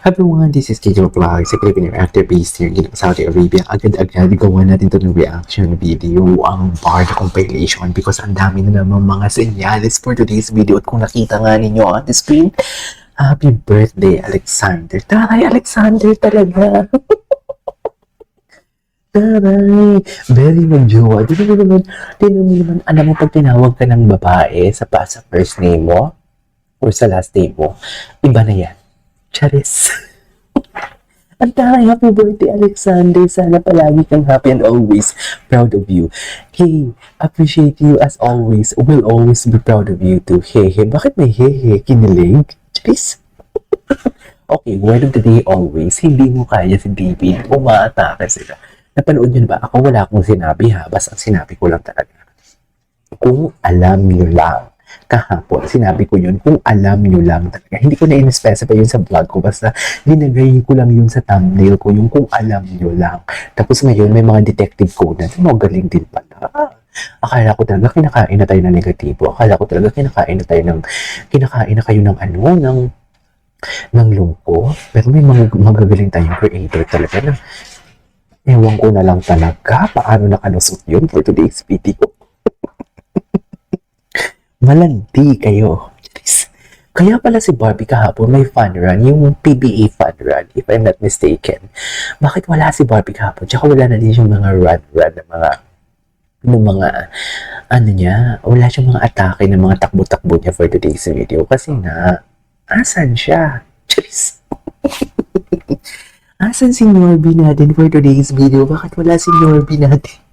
Everyone, this is Kijo Vlog, si Filipino actor based here in Saudi Arabia. Agad-agad gawa natin ito ng reaction video, ang Bard compilation because ang dami na naman mga senyales for today's video. At kung nakita nga ninyo on the screen, happy birthday Alexander. Taray, Alexander talaga. Taray, very mag-jowa. Di mo naman, alam mo pag tinawag ka ng babae sa first name mo or sa last name mo, iba na yan. Charis. Ang taray, happy birthday, Alexander. Sana palagi kang happy and always proud of you. Hey, appreciate you as always. Will always be proud of you too. Hey, bakit may hey? Kinilig? Charis. Okay, word of the day always. Hindi mo kaya si David. Umaatake sila. Napanood nyo na ba? Ako wala akong sinabi ha. Basta ang sinabi ko lang talaga. Kung alam nyo lang. Kahapon, sinabi ko yun, kung alam nyo lang talaga. Hindi ko na in-specify yun sa vlog ko, basta linagay ko lang yun sa thumbnail ko, yung kung alam nyo lang. Tapos ngayon, may mga detective code na, galing din pala. Akala ko talaga kinakain na tayo ng negatibo. Akala ko talaga kinakain na kayo ng ng lungko. Pero may mga magagaling tayong creator talaga na ewan ko na lang talaga paano nakalusot yun for today's video. Malandi kayo. Kaya pala si Barbie kahapon may fun run, yung PBA fun run, if I'm not mistaken. Bakit wala si Barbie kahapon? Tsaka wala na din yung mga run ng mga, wala siyang mga atake ng mga takbo-takbo niya for today's video. Kasi nga, asan siya? Charis. Asan si Norby natin for today's video? Bakit wala si Norby natin?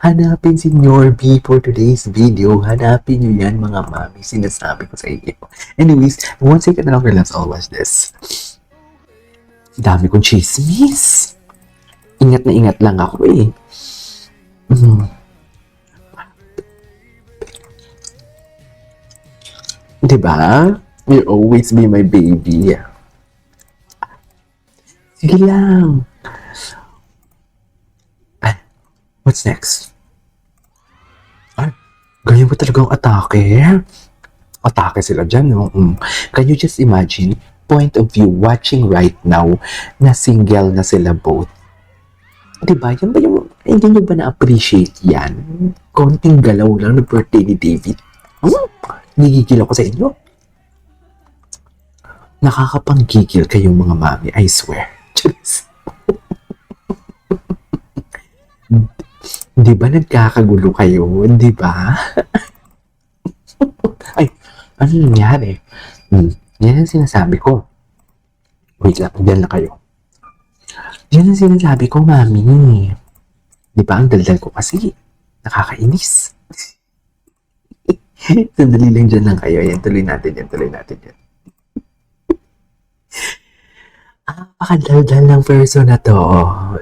Hanapin si Norby for today's video. Hanapin nyo yan, mga mami. Sinasabi ko sa inyo. Anyways, one second na lang, let's all watch this. Dami kong chismis. Ingat na ingat lang ako eh. Diba? You'll always be my baby. Sige lang. What's next? Ay, ganyan ba talagang atake? Atake sila dyan, no? Can you just imagine, point of view, watching right now, na single na sila both? Diba? Yan ba yung, hindi nyo ba na-appreciate yan? Konting galaw lang ng birthday ni David. Nagigil ako sa inyo. Nakakapanggigil kayong mga mami, I swear. Just di ba nagkakagulo kayo? Di ba? Ay, ano nangyari? Yan ang sinasabi ko. Wait lang, dyan na kayo. Yan ang sinasabi ko, mami. Di ba ang daldal ko kasi? Nakakainis. Sandali lang dyan lang kayo. Yan, tuloy natin yan. Pakadaldal ng person na to.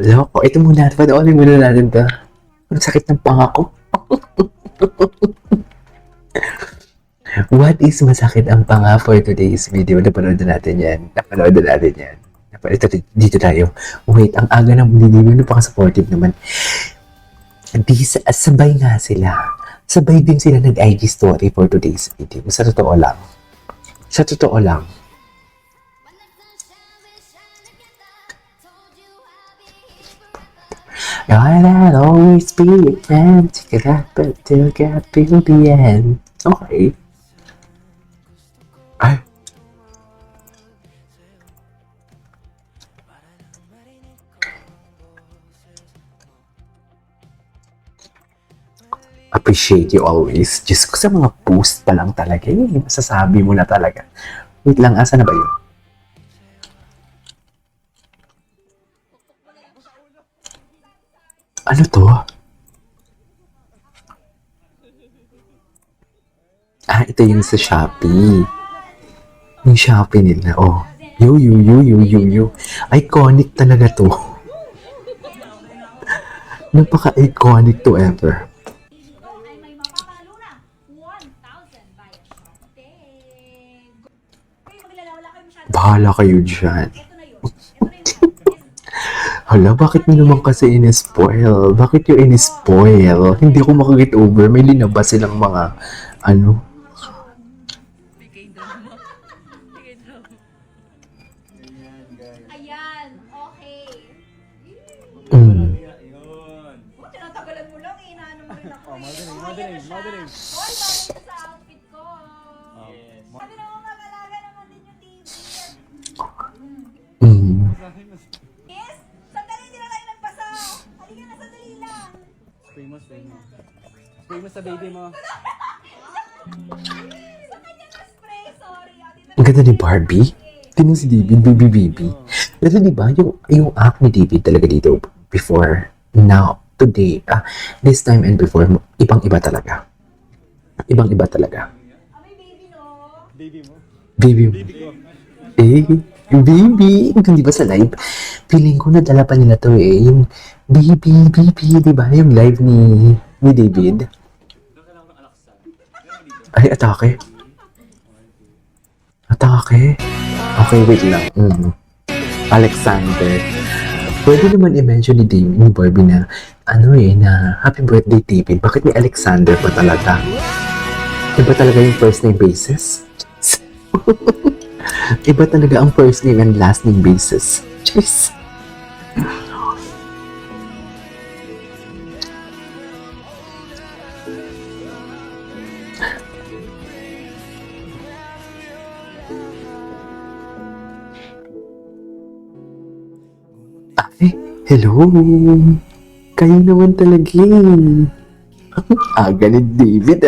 Loko, ito muna. Panoorin muna natin to. Ang sakit ng pangako. What is masakit ang panga for today's video? Napanood na natin yan. Ito, dito tayo. Wait, ang aga ng video, napaka-supportive naman. Sabay nga sila. Sabay din sila nag-IG story for today's video. Sa totoo lang. I'll always be a friend. Take it up until get till the end. Okay. Ay. Appreciate you always. Just sa mga post pa lang talaga masasabi mo na talaga. Wait lang, asa na ba yun? Ano to? Ito yung sa Shopee. Yung Shopee nila, oh. Yo. Iconic talaga to. Napaka-iconic to ever. Bahala kayo dyan. Hala, bakit mo naman kasi in-spoil? Bakit yung in-spoil? Hindi ko makaget over. May linabas silang mga, Modeling, modeling. Oy, bakit ka sa outfit ko? Yes. Sabi na mag-alaga naman din yung TV. Mm. Yes? Sandali, hindi na tayo nagpasa. Halika na, sandali lang. Spray mo, spray mo. Spray mo sa baby mo. Sa kanya na spray, sorry. Dito Ang ganda ni Barbie. Tingnan si David, baby. Pero di ba, yung act ni David talaga dito, before, now, today, this time and before, ibang-iba talaga. Ibang-iba talaga. may baby, no? Baby mo. Baby. Baby ko. Baby. Hindi ba sa live? Feeling ko nadala pa nila to eh. Yung baby, di ba? Yung live ni David. Ay, atake. Atake. Okay, wait lang. Alexander. Pwede naman i-mention ni David, ni Barbie na, na happy birthday, David. Bakit may Alexander pa talaga? Iba talaga yung first name basis? Iba talaga ang first name and last name basis. Jeez. Ay, hello. Kayo naman talaga eh. Aga ni David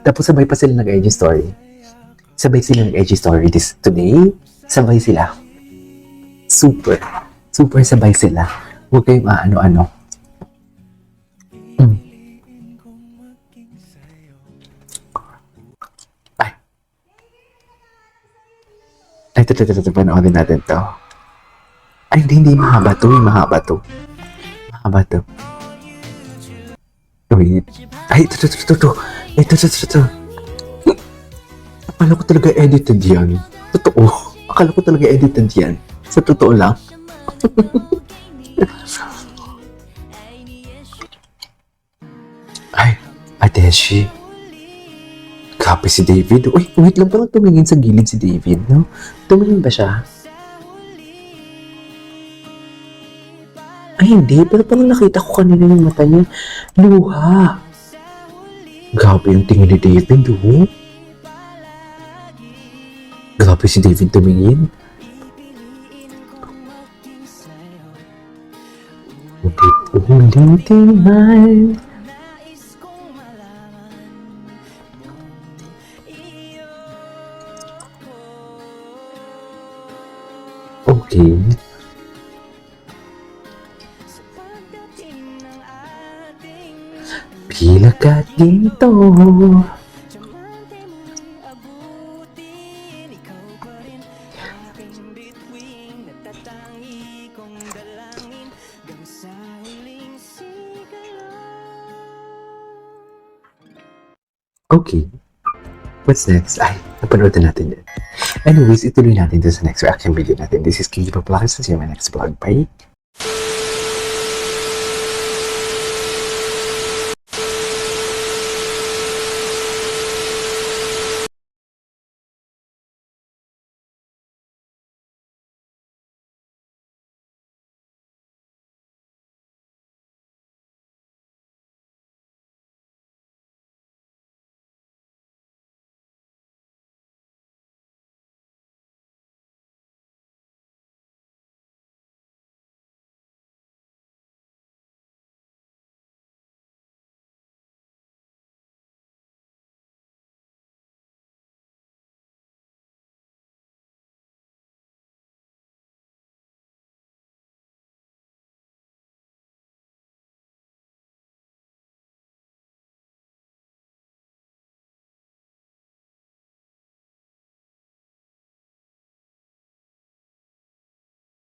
Tapos sabay pa sila nag-IG story. Sabay sila nag-IG story today. Sabay sila. Super. Super sabay sila. Huwag kayong ano-ano. Ay. Ay, ito. Panoorin natin to. Ay, hindi. Mahaba to. Mahaba to. Wait. Ay, ito. Ito. Akala ko talaga edited yan. Totoo. Akala ko talaga edited yan. Sa totoo lang. Ay, Adeshi. Grabe si David. Uy, wait lang, parang tumingin sa gilid si David, no? Tumingin ba siya? Ay, hindi. Pero parang nakita ko kanina yung mata niya. Luha. Grabe yung tingin ni David, oh. Grabe si David tumingin. Ulit-ulitin. Okay. Pila ka dito. Okay. What's next? Ay, napanood na natin din. Anyways, ituloy natin to sa next reaction video natin. This is Kingy Paplakis. See you in my next vlog. Bye!